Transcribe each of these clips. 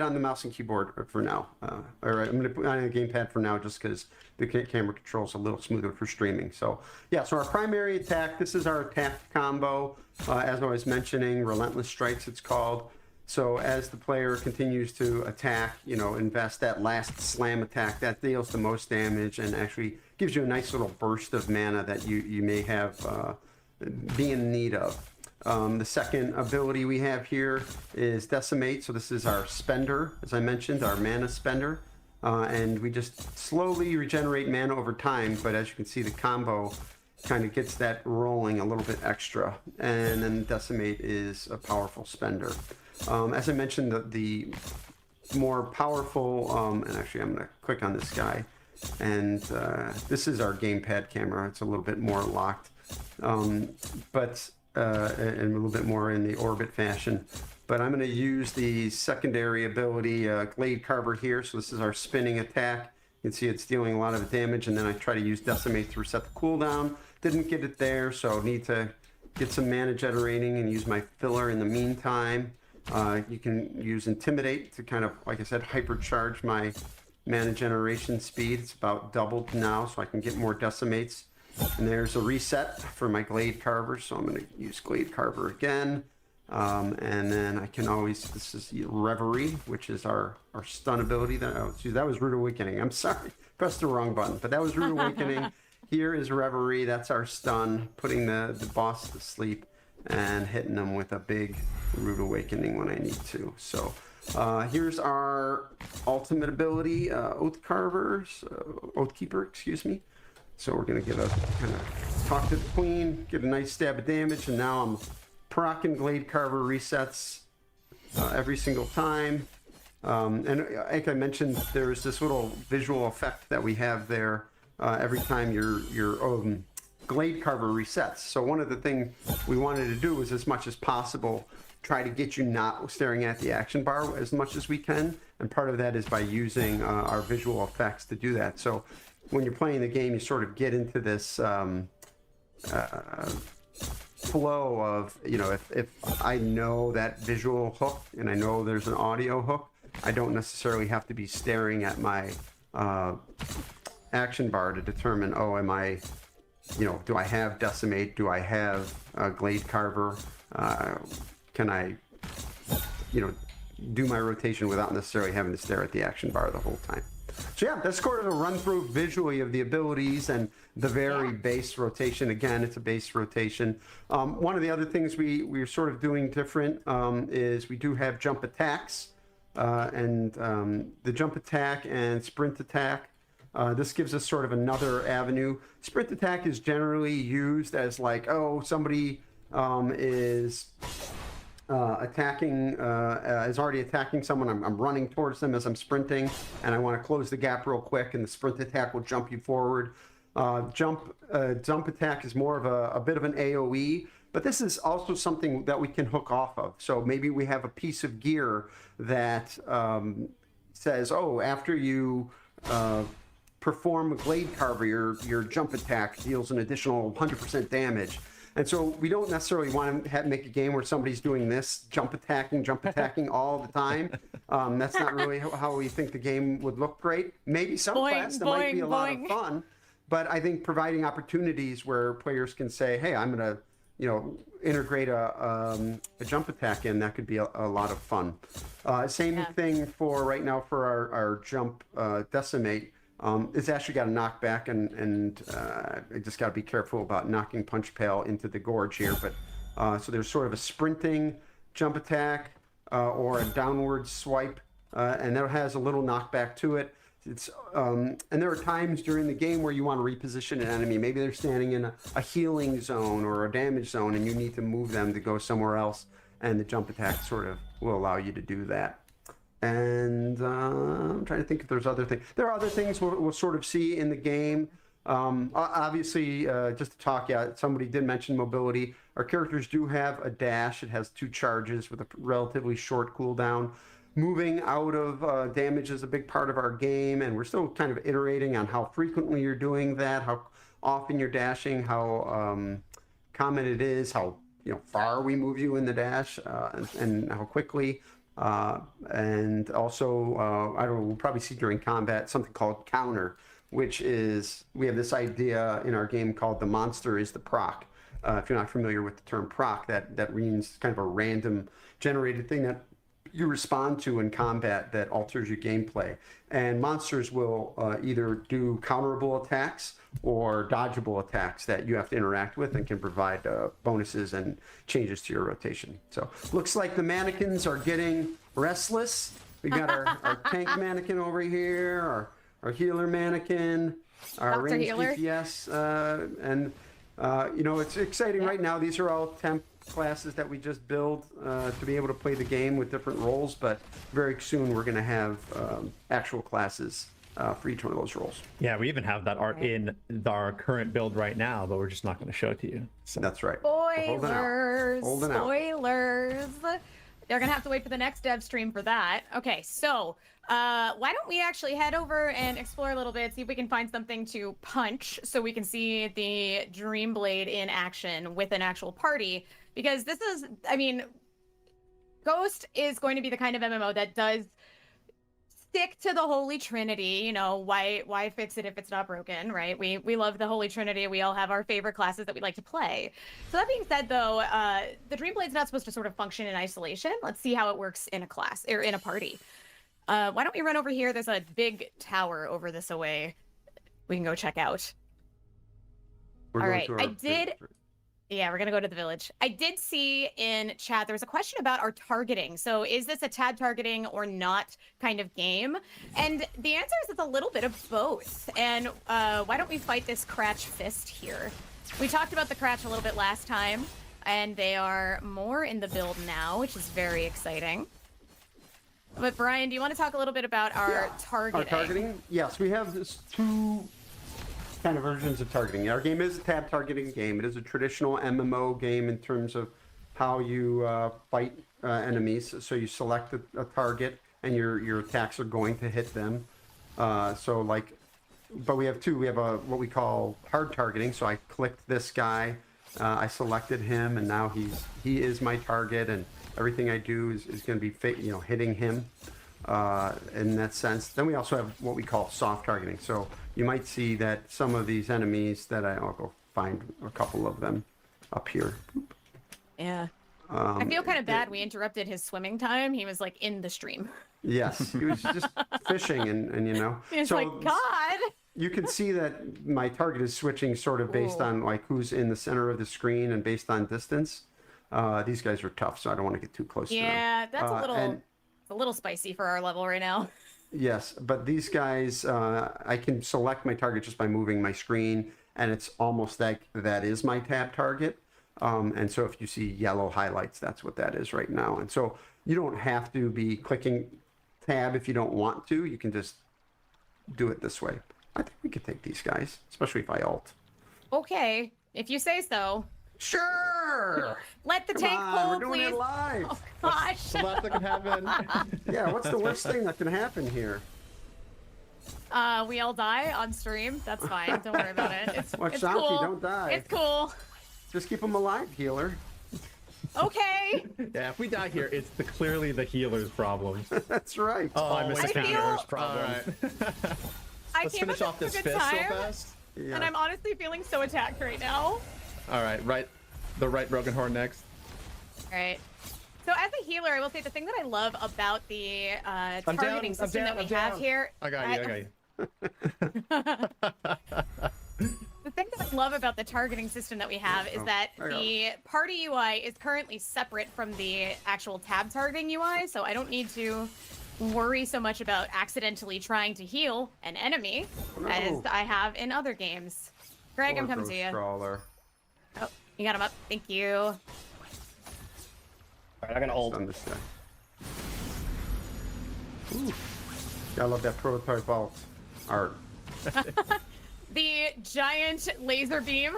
on the mouse and keyboard for now. Or I'm going to put on a gamepad for now just because the camera control's a little smoother for streaming. So yeah, so our primary attack, this is our attack combo. As I was mentioning, Relentless Strikes it's called. So as the player continues to attack, you know, invest that last slam attack, that deals the most damage and actually gives you a nice little burst of mana that you may have be in need of. The second ability we have here is Decimate. So this is our spender, as I mentioned, our mana spender. And we just slowly regenerate mana over time, but as you can see, the combo kind of gets that rolling a little bit extra. And then Decimate is a powerful spender. As I mentioned, the more powerful, and actually I'm going to click on this guy, and this is our gamepad camera. It's a little bit more locked, but and a little bit more in the orbit fashion. But I'm going to use the secondary ability, Glade Carver here. So this is our spinning attack. You can see it's dealing a lot of damage, and then I try to use Decimate to reset the cooldown. Didn't get it there, so need to get some mana generating and use my filler in the meantime. You can use Intimidate to kind of, like I said, hypercharge my mana generation speed. It's about doubled now, so I can get more Decimates. And there's a reset for my Glade Carver, so I'm going to use Glade Carver again. And then I can always, this is Reverie, which is our stun ability. That was Rude Awakening. I'm sorry, pressed the wrong button, but that was Rude Awakening. Here is Reverie, that's our stun, putting the boss to sleep and hitting them with a big Rude Awakening when I need to. So here's our ultimate ability, Oath Keeper, excuse me. So we're going to get a kind of talk to the queen, get a nice stab of damage, and now I'm proccing Glade Carver resets every single time. And like I mentioned, there's this little visual effect that we have there every time your Glade Carver resets. So one of the things we wanted to do was, as much as possible, try to get you not staring at the action bar as much as we can. And part of that is by using our visual effects to do that. So when you're playing the game, you sort of get into this flow of, you know, if I know that visual hook and I know there's an audio hook, I don't necessarily have to be staring at my action bar to determine, oh, am I, you know, do I have Decimate? Do I have Glade Carver? Can I, you know, do my rotation without necessarily having to stare at the action bar the whole time? So yeah, that's sort of a run through visually of the abilities and the very base rotation. Again, it's a base rotation. One of the other things we're sort of doing different is we do have jump attacks, and the jump attack and sprint attack. This gives us sort of another avenue. Sprint attack is generally used as like, oh, somebody is is already attacking someone. I'm running towards them as I'm sprinting, and I want to close the gap real quick, and the sprint attack will jump you forward. Jump attack is more of a bit of an AoE, but this is also something that we can hook off of. So maybe we have a piece of gear that says, oh, after you perform a Glade Carver, your jump attack deals an additional 100% damage. And so we don't necessarily want to make a game where somebody's doing this, jump attacking all the time. That's not really how we think the game would look great. Maybe some class that might be a lot of fun, but I think providing opportunities where players can say, hey, I'm going to, you know, integrate a jump attack in, that could be a lot of fun. Same thing for right now for our jump Decimate. It's actually got a knockback, and I just got to be careful about knocking Punch Pail into the gorge here. But so there's sort of a sprinting jump attack or a downward swipe, and that has a little knockback to it. It's and there are times during the game where you want to reposition an enemy. Maybe they're standing in a healing zone or a damage zone, and you need to move them to go somewhere else, and the jump attack sort of will allow you to do that. And I'm trying to think if there's other things. There are other things we'll sort of see in the game. Obviously, just to talk, somebody did mention mobility. Our characters do have a dash. It has 2 charges with a relatively short cooldown. Moving out of damage is a big part of our game, and we're still kind of iterating on how frequently you're doing that, how often you're dashing, how common it is, how far we move you in the dash, and how quickly. And also, I don't know, we'll probably see during combat something called counter, which is, we have this idea in our game called the monster is the proc. If you're not familiar with the term proc, that means kind of a random generated thing that you respond to in combat that alters your gameplay. And monsters will either do counterable attacks or dodgeable attacks that you have to interact with and can provide bonuses and changes to your rotation. So looks like the mannequins are getting restless. We got our tank mannequin over here, our healer mannequin, our range DPS, and you know, it's exciting right now. These are all temp classes that we just build to be able to play the game with different roles, but very soon we're going to have actual classes for each one of those roles. Yeah, we even have that art in our current build right now, but we're just not going to show it to you. So. That's right. Spoilers. Spoilers. They're going to have to wait for the next dev stream for that. Okay, so why don't we actually head over and explore a little bit, see if we can find something to punch so we can see the Dreamblade in action with an actual party. Because this is, I mean, Ghost is going to be the kind of MMO that does stick to the Holy Trinity. You know, why fix it if it's not broken, right? We love the Holy Trinity. We all have our favorite classes that we like to play. So that being said, though, the Dreamblade's not supposed to sort of function in isolation. Let's see how it works in a class or in a party. Why don't we run over here? There's a big tower over this away. We can go check out. All right, Yeah, we're gonna go to the village. I did see in chat there was a question about our targeting. So is this a tab targeting or not kind of game? And the answer is it's a little bit of both. And why don't we fight this Cratch Fist here? We talked about the Cratch a little bit last time, and they are more in the build now, which is very exciting. But Brian, do you want to talk a little bit about our targeting? Our targeting? Yes, we have this two kind of versions of targeting. Our game is a tab targeting game. It is a traditional MMO game in terms of how you fight enemies. So you select a target and your attacks are going to hit them. But we have two. We have what we call hard targeting. So I clicked this guy, I selected him, and now he is my target, and everything I do is going to be hitting him in that sense. Then we also have what we call soft targeting. So you might see that some of these enemies that I'll go find a couple of them up here. Yeah. I feel kind of bad. We interrupted his swimming time. He was like in the stream. Yes, he was just fishing and you know. It's so, like, God. You can see that my target is switching sort of based on like who's in the center of the screen and based on distance. These guys are tough, so I don't want to get too close to them. Yeah, that's a little spicy for our level right now. Yes, but these guys, I can select my target just by moving my screen, and it's almost like that is my tab target. And so if you see yellow highlights, that's what that is right now. And so you don't have to be clicking tab if you don't want to. You can just do it this way. I think we could take these guys, especially if I ult. Okay, if you say so. Sure. Let the tank pull, please. We're doing it live. Oh, gosh. The best that can happen. Yeah, what's the worst thing that can happen here? We all die on stream. That's fine. Don't worry about it. It's cool. Don't die. It's cool. Just keep them alive, healer. Okay. Yeah, if we die here, it's clearly the healer's problem. That's right. Oh, I missed the healer's problem. I Let's came finish off this fist so fast. Yeah. And I'm honestly feeling so attacked right now. All right, the right broken horn next. All right. So as a healer, I will say the thing that I love about the targeting system that we have here. I got you. The thing that I love about the targeting system that we have is that the party UI is currently separate from the actual tab targeting UI, so I don't need to worry so much about accidentally trying to heal an enemy as I have in other games. Greg, I'm coming to you. Crawler. Oh, you got him up. Thank you. All right, I'm gonna ult. On this guy. Ooh. I love that prototype ult art. The giant laser beam.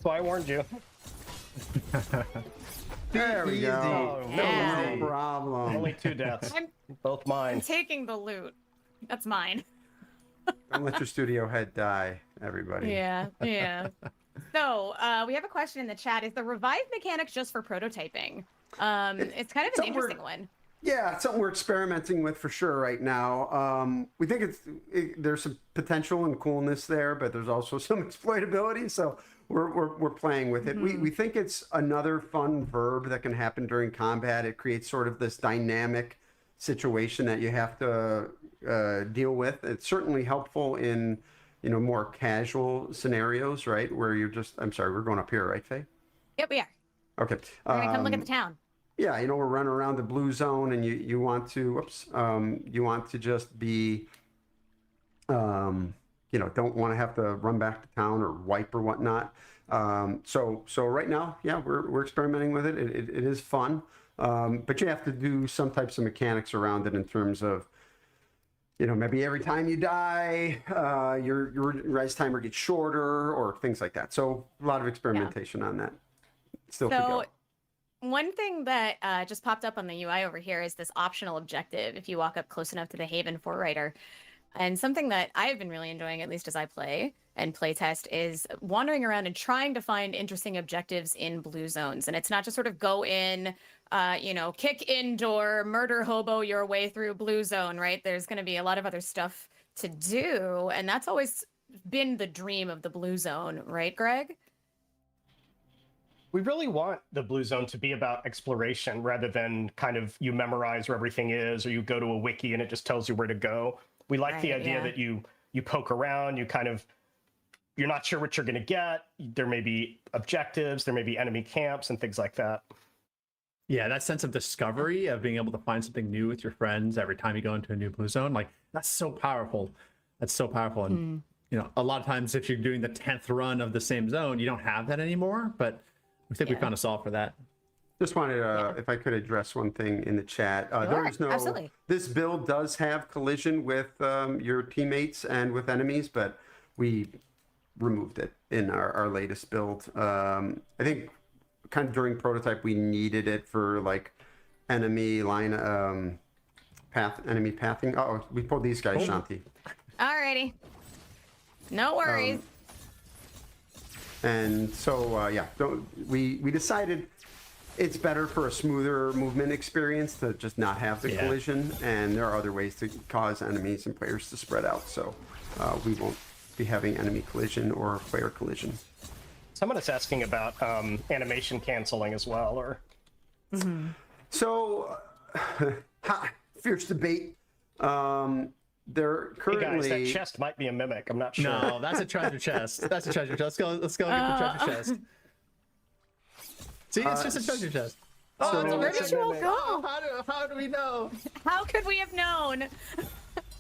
So I warned you. There we go. Yeah. No problem. Only 2 deaths. Both mine. I'm taking the loot. That's mine. Don't let your studio head die, everybody. Yeah. So, we have a question in the chat. Is the revive mechanic just for prototyping? It's kind of an interesting one. Yeah, it's something we're experimenting with for sure right now. We think there's some potential and coolness there, but there's also some exploitability. So we're playing with it. We think it's another fun verb that can happen during combat. It creates sort of this dynamic situation that you have to deal with. It's certainly helpful in more casual scenarios, right? Where you're just, I'm sorry, we're going up here, right, Faye? Yep, we are. Okay. We're gonna come look at the town. Yeah, we're running around the blue zone, and you want to, you want to just be, don't want to have to run back to town or wipe or whatnot. So right now, yeah, we're experimenting with it. It is fun, but you have to do some types of mechanics around it in terms of, maybe every time you die, your res timer gets shorter or things like that. So a lot of experimentation on that. Still to go. One thing that just popped up on the UI over here is this optional objective if you walk up close enough to the Haven Forerunner. And something that I've been really enjoying, at least as I play and playtest, is wandering around and trying to find interesting objectives in blue zones. And it's not just sort of go in, kick indoor, murder hobo your way through blue zone, right? There's going to be a lot of other stuff to do. And that's always been the dream of the blue zone, right, Greg? We really want the blue zone to be about exploration rather than kind of you memorize where everything is or you go to a wiki and it just tells you where to go. We like the idea that you poke around, you're not sure what you're going to get. There may be objectives, there may be enemy camps and things like that. Yeah, that sense of discovery, of being able to find something new with your friends every time you go into a new blue zone, like that's so powerful. That's so powerful. And a lot of times if you're doing the 10th run of the same zone, you don't have that anymore, but I think we found a solve for that. Just wanted, if I could address one thing in the chat. Absolutely. This build does have collision with your teammates and with enemies, but we removed it in our latest build. I think kind of during prototype, we needed it for like enemy line enemy pathing. Oh, we pulled these guys, Shanti. Alrighty. No worries. And so, we decided it's better for a smoother movement experience to just not have the collision. And there are other ways to cause enemies and players to spread out. So we won't be having enemy collision or player collision. Someone is asking about animation canceling as well, or. So, fierce debate. They're currently. Hey guys, that chest might be a mimic. I'm not sure. No, that's a treasure chest. That's a treasure chest. Let's go get the treasure chest. See, it's just a treasure chest. Where did you all go? How do we know? How could we have known?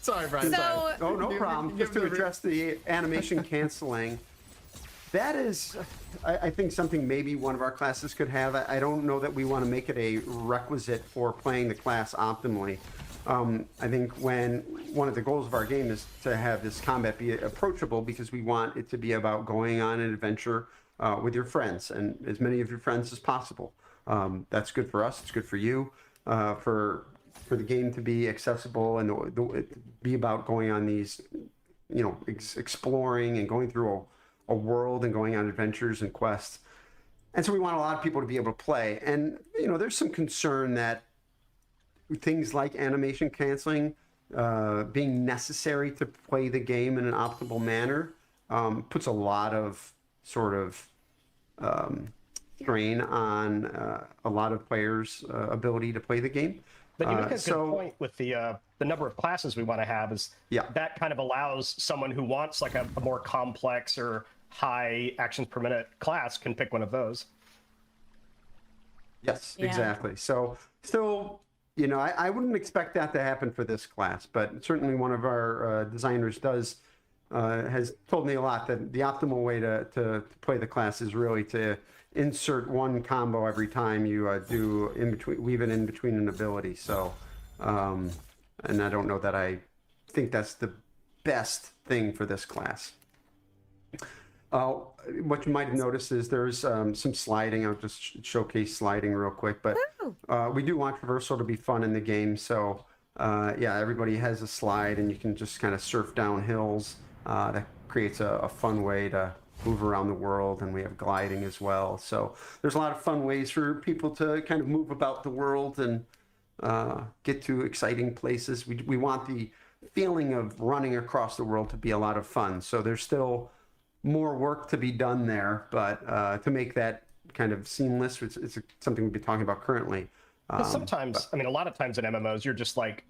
Sorry, Brian. Sorry. Oh, no problem. Just to address the animation canceling. That is, I think, something maybe one of our classes could have. I don't know that we want to make it a requisite for playing the class optimally. I think one of the goals of our game is to have this combat be approachable, because we want it to be about going on an adventure with your friends, and as many of your friends as possible. That's good for us. It's good for you. For the game to be accessible and be about going on these, exploring and going through a world and going on adventures and quests. And so we want a lot of people to be able to play. And, there's some concern that things like animation canceling being necessary to play the game in an optimal manner puts a lot of sort of strain on a lot of players' ability to play the game. But you make a good point with the number of classes we want to have is that kind of allows someone who wants like a more complex or high actions per minute class can pick one of those. Yes, exactly. So still, I wouldn't expect that to happen for this class, but certainly one of our designers has told me a lot that the optimal way to play the class is really to insert one combo every time you weave it in between an ability. So, and I don't know that I think that's the best thing for this class. What you might have noticed is there's some sliding. I'll just showcase sliding real quick, but we do want traversal to be fun in the game. So everybody has a slide, and you can just kind of surf down hills. That creates a fun way to move around the world, and we have gliding as well. So there's a lot of fun ways for people to kind of move about the world and get to exciting places. We want the feeling of running across the world to be a lot of fun. So there's still more work to be done there, but to make that kind of seamless, it's something we've been talking about currently. Sometimes, I mean, a lot of times in MMOs, you're just like,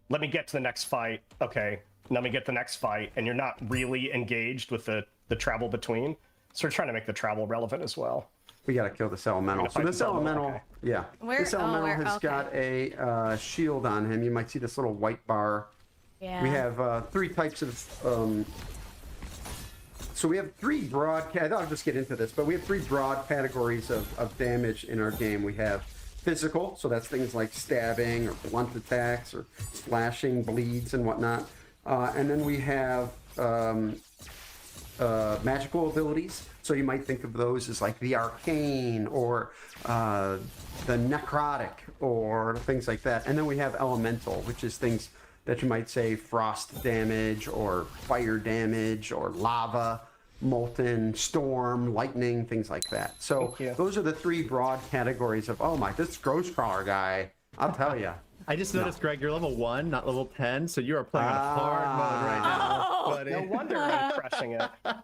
let me get to the next fight. Okay, let me get the next fight. And you're not really engaged with the travel between. So we're trying to make the travel relevant as well. We got to kill this elemental. So this elemental, okay. yeah. This elemental has got a shield on him. You might see this little white bar. Yeah. We have 3 types of... so we have 3 broad... I thought I'd just get into this, but we have 3 broad categories of damage in our game. We have physical, so that's things like stabbing or blunt attacks or slashing, bleeds, and whatnot. And then we have magical abilities. So you might think of those as like the arcane or the necrotic or things like that. And then we have elemental, which is things that you might say frost damage or fire damage or lava, molten, storm, lightning, things like that. So those are the 3 broad categories of, oh my, this ghost crawler guy, I'll tell you. I just noticed, Greg, you're level 1, not level 10, so you are playing on hard mode right now. Buddy. No wonder I'm crushing it. I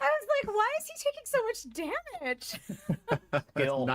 was like, why is he taking so much damage? Skill.